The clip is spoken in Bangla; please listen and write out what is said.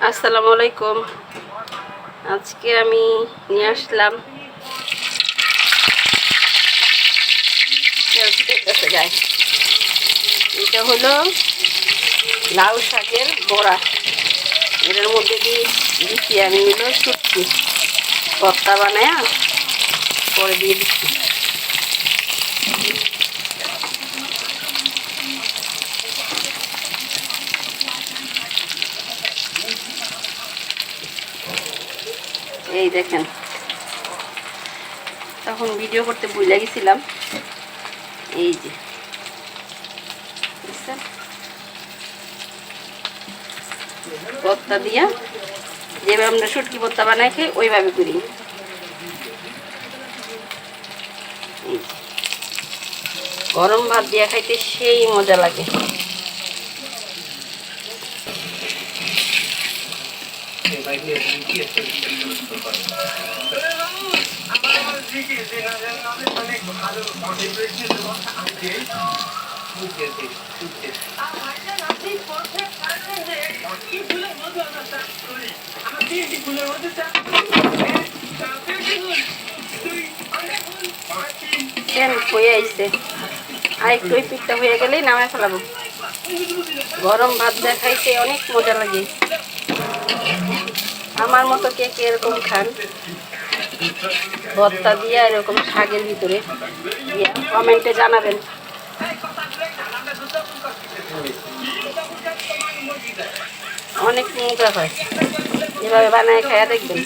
আসসালামু আলাইকুম। আজকে আমি নিয়ে আসলাম গায়ে, এটা হলো লাউ শাকের বড়া। এটার মধ্যে দিয়ে দিচ্ছি আমি হলো শুটকি ভর্তা বানায় পরে দিয়ে দিচ্ছি। এই দেখেন, তখন ভিডিও করতে ভুলে গেছিলাম। এই যে ভর্তা দিয়া যেভাবে আমরা শুটকি ভর্তা বানাই খাই ওইভাবে করি। গরম ভাত দিয়া খাইতে সেই মজা লাগে। হয়ে আইছে, আর একটু ওই পিঠটা হয়ে গেলেই নামায় ফেলাবো। গরম ভাত দিয়ে খাইতে অনেক মজা লাগে। আমার মতো কে কে এরকম খান ভর্তা দিয়া এরকম শাকের ভিতরে দিয়া কমেন্টে জানাবেন। অনেক মজা হয়, এভাবে বানায় খাইয়া দেখবেন।